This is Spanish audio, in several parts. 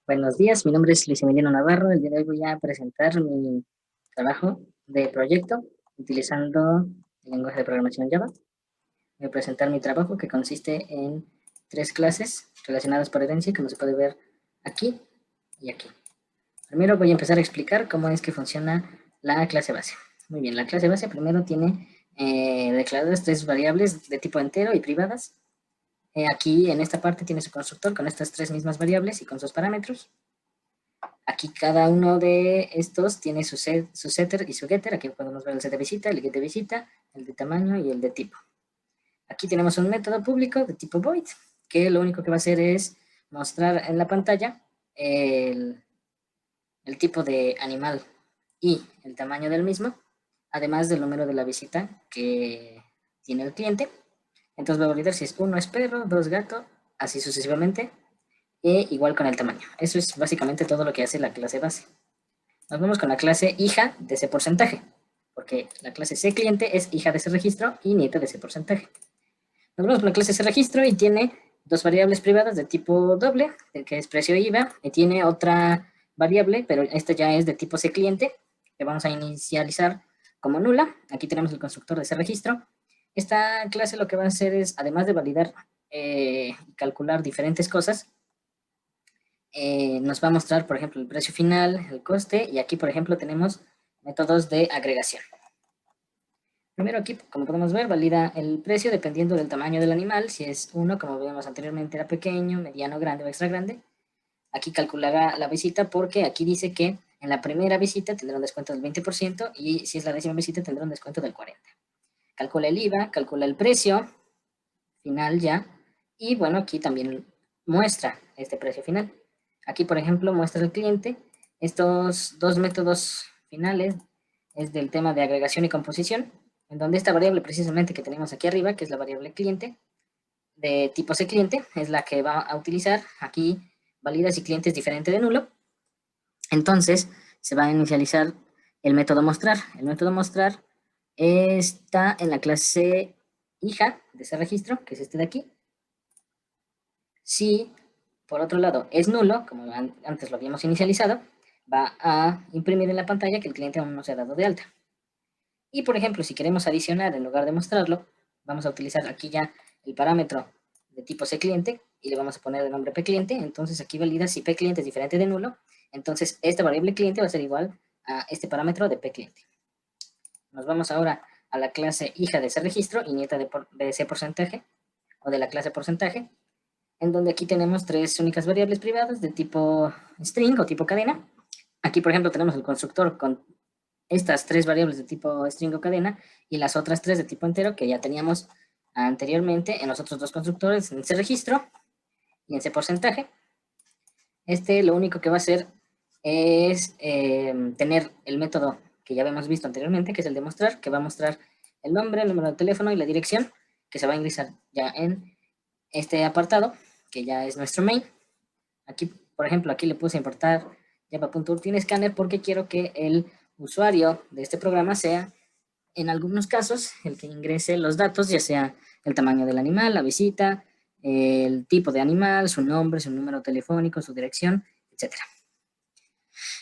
Buenos días, mi nombre es Luis Emiliano Navarro. El día de hoy voy a presentar mi trabajo de proyecto utilizando el lenguaje de programación Java. Voy a presentar mi trabajo que consiste en 3 clases relacionadas por herencia, como se puede ver aquí y aquí. Primero voy a empezar a explicar cómo es que funciona la clase base. Muy bien, la clase base primero tiene declaradas 3 variables de tipo entero y privadas. Aquí en esta parte tiene su constructor con estas 3 mismas variables y con sus parámetros. Aquí cada uno de estos tiene su setter y su getter. Aquí podemos ver el set de visita, el get de visita, el de tamaño y el de tipo. Aquí tenemos un método público de tipo void, que lo único que va a hacer es mostrar en la pantalla el tipo de animal y el tamaño del mismo, además del número de la visita que tiene el cliente. Entonces va a validar si es 1 es perro, 2 gato, así sucesivamente, e igual con el tamaño. Eso es básicamente todo lo que hace la clase base. Nos vamos con la clase hija de ese porcentaje, porque la clase cliente es hija de ese registro y nieta de ese porcentaje. Nos vamos con la clase registro y tiene 2 variables privadas de tipo doble, que es precio e IVA, y tiene otra variable, pero esta ya es de tipo cliente, que vamos a inicializar como nula. Aquí tenemos el constructor de ese registro. Esta clase lo que va a hacer es, además de validar y calcular diferentes cosas, nos va a mostrar, por ejemplo, el precio final, el coste, y aquí, por ejemplo, tenemos métodos de agregación. Primero aquí, como podemos ver, valida el precio dependiendo del tamaño del animal. Si es 1, como vimos anteriormente, era pequeño, mediano, grande o extra grande. Aquí calculará la visita porque aquí dice que en la primera visita tendrá un descuento del 20% y si es la 10ª visita tendrá un descuento del 40%. Calcula el IVA, calcula el precio final ya, y bueno, aquí también muestra este precio final. Aquí, por ejemplo, muestra el cliente. Estos 2 métodos finales es del tema de agregación y composición, en donde esta variable precisamente que tenemos aquí arriba, que es la variable cliente, de tipo cliente, es la que va a utilizar. Aquí valida si cliente es diferente de nulo. Entonces, se va a inicializar el método mostrar. El método mostrar está en la clase hija de ese registro, que es este de aquí. Si, por otro lado, es nulo, como antes lo habíamos inicializado, va a imprimir en la pantalla que el cliente aún no se ha dado de alta. Y, por ejemplo, si queremos adicionar en lugar de mostrarlo, vamos a utilizar aquí ya el parámetro de tipo cliente y le vamos a poner el nombre cliente. Entonces aquí valida si cliente es diferente de nulo. Entonces esta variable cliente va a ser igual a este parámetro de cliente. Nos vamos ahora a la clase hija de ese registro y nieta de ese porcentaje o de la clase porcentaje, en donde aquí tenemos 3 únicas variables privadas de tipo string o tipo cadena. Aquí, por ejemplo, tenemos el constructor con estas 3 variables de tipo string o cadena y las otras 3 de tipo entero que ya teníamos anteriormente en los otros 2 constructores, en ese registro y en ese porcentaje. Este lo único que va a hacer es tener el método que ya habíamos visto anteriormente, que es el de mostrar, que va a mostrar el nombre, el número de teléfono y la dirección, que se va a ingresar ya en este apartado, que ya es nuestro main. Aquí, por ejemplo, aquí le puse importar java.utilescanner porque quiero que el usuario de este programa sea, en algunos casos, el que ingrese los datos, ya sea el tamaño del animal, la visita, el tipo de animal, su nombre, su número telefónico, su dirección, etc.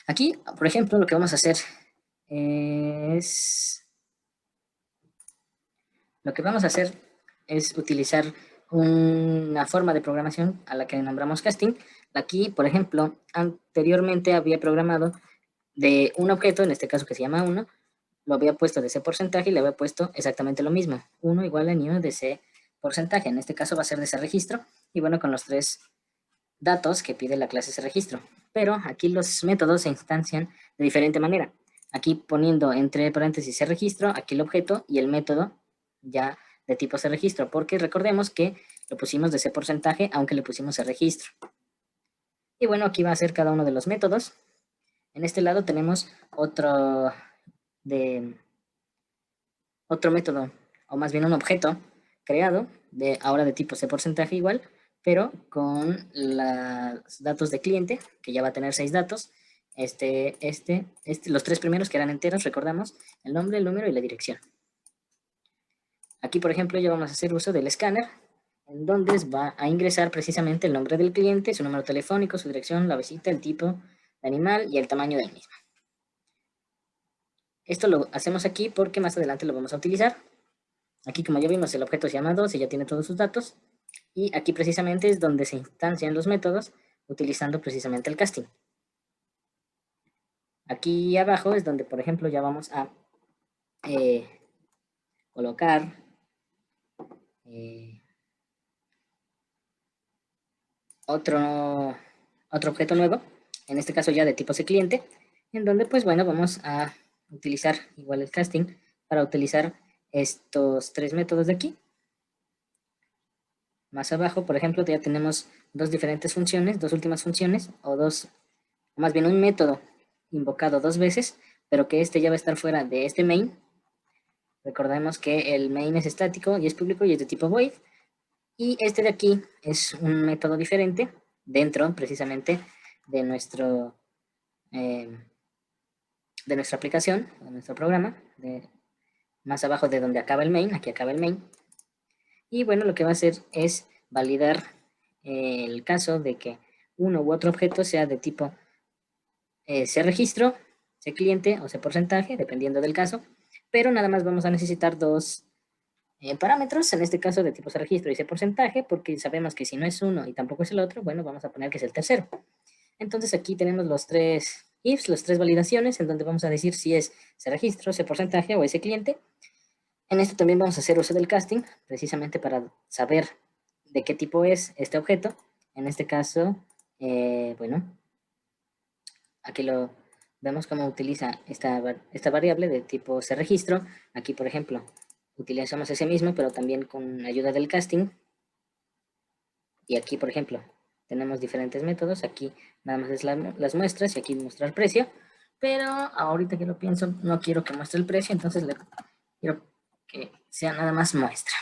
Aquí, por ejemplo, lo que vamos a hacer es... Lo que vamos a hacer es utilizar una forma de programación a la que nombramos casting. Aquí, por ejemplo, anteriormente había programado de un objeto, en este caso que se llama 1, lo había puesto de ese porcentaje y le había puesto exactamente lo mismo. 1 igual a new de ese porcentaje. En este caso va a ser de ese registro. Y bueno, con los 3 datos que pide la clase ese registro. Pero aquí los métodos se instancian de diferente manera. Aquí poniendo entre paréntesis ese registro, aquí el objeto y el método ya de tipo ese registro, porque recordemos que lo pusimos de ese porcentaje, aunque le pusimos el registro. Y bueno, aquí va a ser cada uno de los métodos. En este lado tenemos otro método, o más bien un objeto creado, ahora de tipo C porcentaje igual, pero con los datos de cliente, que ya va a tener 6 datos, los 3 primeros que eran enteros, recordamos, el nombre, el número y la dirección. Aquí, por ejemplo, ya vamos a hacer uso del escáner, en donde va a ingresar precisamente el nombre del cliente, su número telefónico, su dirección, la visita, el tipo de animal y el tamaño del mismo. Esto lo hacemos aquí porque más adelante lo vamos a utilizar. Aquí, como ya vimos, el objeto se llama 2 y ya tiene todos sus datos. Y aquí precisamente es donde se instancian los métodos utilizando precisamente el casting. Aquí abajo es donde, por ejemplo, ya vamos a colocar otro objeto nuevo, en este caso ya de tipo cliente, en donde pues bueno, vamos a utilizar igual el casting para utilizar estos tres métodos de aquí. Más abajo, por ejemplo, ya tenemos dos diferentes funciones, dos últimas funciones, o más bien un método invocado dos veces, pero que este ya va a estar fuera de este main. Recordemos que el main es estático y es público y es de tipo void, y este de aquí es un método diferente dentro precisamente de nuestro de nuestra aplicación, de nuestro programa, más abajo de donde acaba el main, aquí acaba el main. Y bueno, lo que va a hacer es validar el caso de que uno u otro objeto sea de tipo C registro, C cliente o C porcentaje, dependiendo del caso, pero nada más vamos a necesitar dos parámetros, en este caso de tipo C registro y C porcentaje, porque sabemos que si no es uno y tampoco es el otro, bueno, vamos a poner que es el tercero. Entonces aquí tenemos los tres ifs, las tres validaciones, en donde vamos a decir si es ese registro, ese porcentaje o ese cliente. En esto también vamos a hacer uso del casting, precisamente para saber de qué tipo es este objeto. En este caso, bueno, aquí lo vemos cómo utiliza esta variable de tipo registro. Aquí, por ejemplo, utilizamos ese mismo, pero también con ayuda del casting. Y aquí, por ejemplo, tenemos diferentes métodos. Aquí nada más es las muestras y aquí mostrar precio. Pero ahorita que lo pienso, no quiero que muestre el precio, entonces le quiero que sea nada más muestra.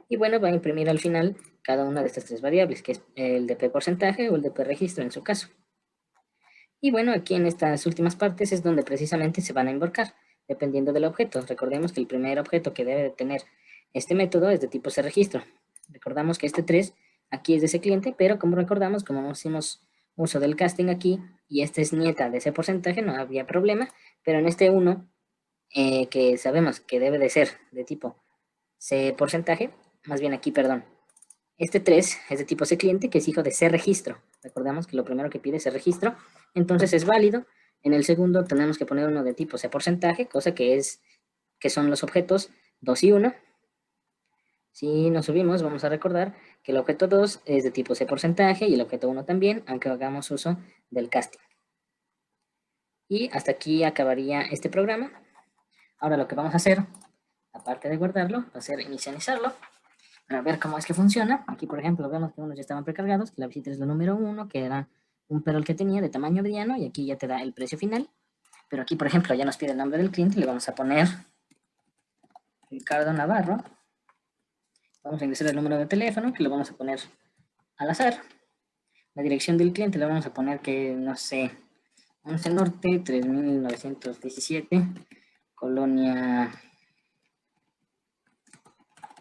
Y bueno, va a imprimir al final cada una de estas tres variables, que es el de p porcentaje o el de p registro en su caso. Y bueno, aquí en estas últimas partes es donde precisamente se van a invocar, dependiendo del objeto. Recordemos que el primer objeto que debe de tener este método es de tipo registro. Recordamos que este 3 aquí es de ese cliente, pero como recordamos, como hicimos uso del casting aquí, y este es nieta de ese porcentaje, no había problema, pero en este 1, que sabemos que debe de ser de tipo C porcentaje, más bien aquí, perdón, este 3 es de tipo C cliente, que es hijo de C registro. Recordemos que lo primero que pide es C registro, entonces es válido. En el segundo tenemos que poner uno de tipo C porcentaje, cosa que son los objetos 2 y 1. Si nos subimos, vamos a recordar que el objeto 2 es de tipo C porcentaje y el objeto 1 también, aunque hagamos uso del casting. Y hasta aquí acabaría este programa. Ahora lo que vamos a hacer, aparte de guardarlo, va a ser inicializarlo para ver cómo es que funciona. Aquí, por ejemplo, vemos que unos ya estaban precargados, que la visita es la número 1, que era un perol que tenía de tamaño mediano, y aquí ya te da el precio final. Pero aquí, por ejemplo, ya nos pide el nombre del cliente, le vamos a poner Ricardo Navarro. Vamos a ingresar el número de teléfono, que lo vamos a poner al azar. La dirección del cliente le vamos a poner que, no sé, 11 Norte, 3917, Colonia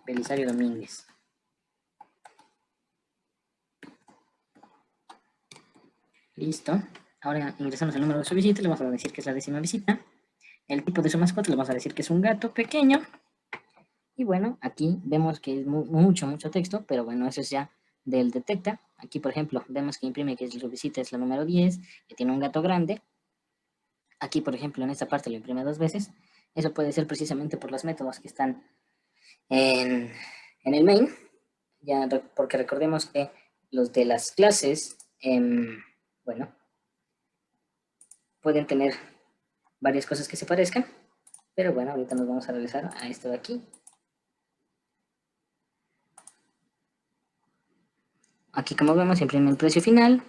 Belisario Domínguez. Listo. Ahora ingresamos el número de su visita, le vamos a decir que es la 10ª visita. El tipo de su mascota le vamos a decir que es un gato pequeño. Y bueno, aquí vemos que es mucho texto, pero bueno, eso es ya del detecta. Aquí, por ejemplo, vemos que imprime que su visita es la número 10, que tiene un gato grande. Aquí, por ejemplo, en esta parte lo imprime 2 veces. Eso puede ser precisamente por los métodos que están en el main, ya porque recordemos que los de las clases, bueno, pueden tener varias cosas que se parezcan, pero bueno, ahorita nos vamos a regresar a esto de aquí. Aquí, como vemos, imprime el precio final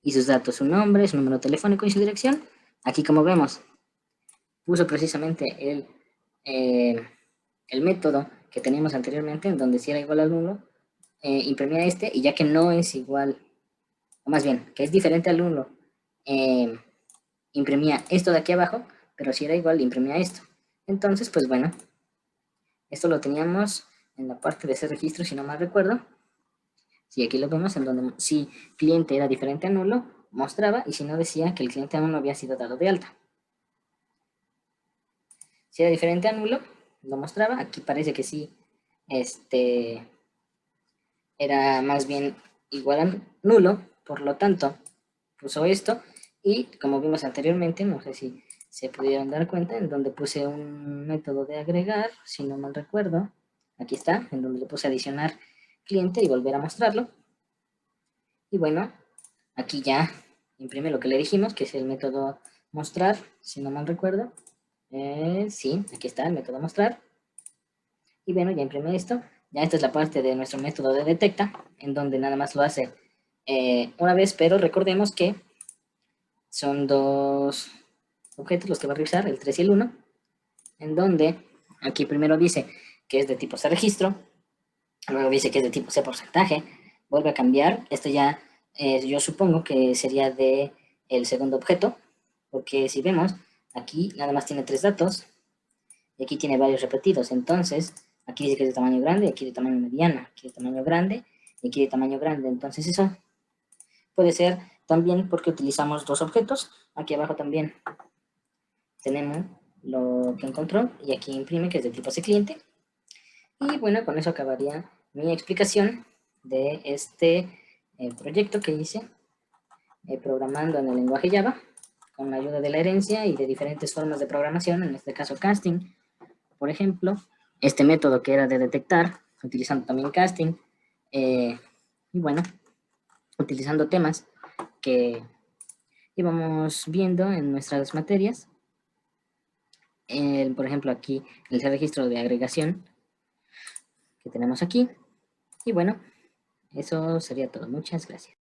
y sus datos, su nombre, su número telefónico y su dirección. Aquí, como vemos, puso precisamente el método que teníamos anteriormente, en donde si era igual al 1, imprimía este, y ya que no es igual, o más bien, que es diferente al 1, imprimía esto de aquí abajo, pero si era igual, imprimía esto. Entonces, pues bueno, esto lo teníamos en la parte de ese registro, si no mal recuerdo. Sí, aquí lo vemos en donde si cliente era diferente a nulo, mostraba, y si no, decía que el cliente aún no había sido dado de alta. Si era diferente a nulo, lo mostraba. Aquí parece que sí, era más bien igual a nulo, por lo tanto, puso esto. Y como vimos anteriormente, no sé si se pudieron dar cuenta, en donde puse un método de agregar, si no mal recuerdo. Aquí está, en donde le puse adicionar cliente y volver a mostrarlo. Y bueno, aquí ya imprime lo que le dijimos, que es el método mostrar, si no mal recuerdo. Sí, aquí está el método mostrar. Y bueno, ya imprime esto. Ya esta es la parte de nuestro método de detecta, en donde nada más lo hace una vez, pero recordemos que son dos objetos los que va a revisar, el 3 y el 1, en donde aquí primero dice que es de tipo C registro, luego dice que es de tipo C porcentaje, vuelve a cambiar. Esto ya yo supongo que sería de el segundo objeto, porque si vemos, aquí nada más tiene 3 datos, y aquí tiene varios repetidos. Entonces, aquí dice que es de tamaño grande, aquí de tamaño mediano, aquí de tamaño grande, y aquí de tamaño grande. Entonces eso puede ser también porque utilizamos dos objetos. Aquí abajo también tenemos lo que encontró, y aquí imprime que es de tipo cliente. Y bueno, con eso acabaría mi explicación de este proyecto que hice programando en el lenguaje Java, con la ayuda de la herencia y de diferentes formas de programación, en este caso casting, por ejemplo, este método que era de detectar, utilizando también casting, y bueno, utilizando temas que íbamos viendo en nuestras materias. Por ejemplo, aquí el registro de agregación que tenemos aquí. Y bueno, eso sería todo. Muchas gracias.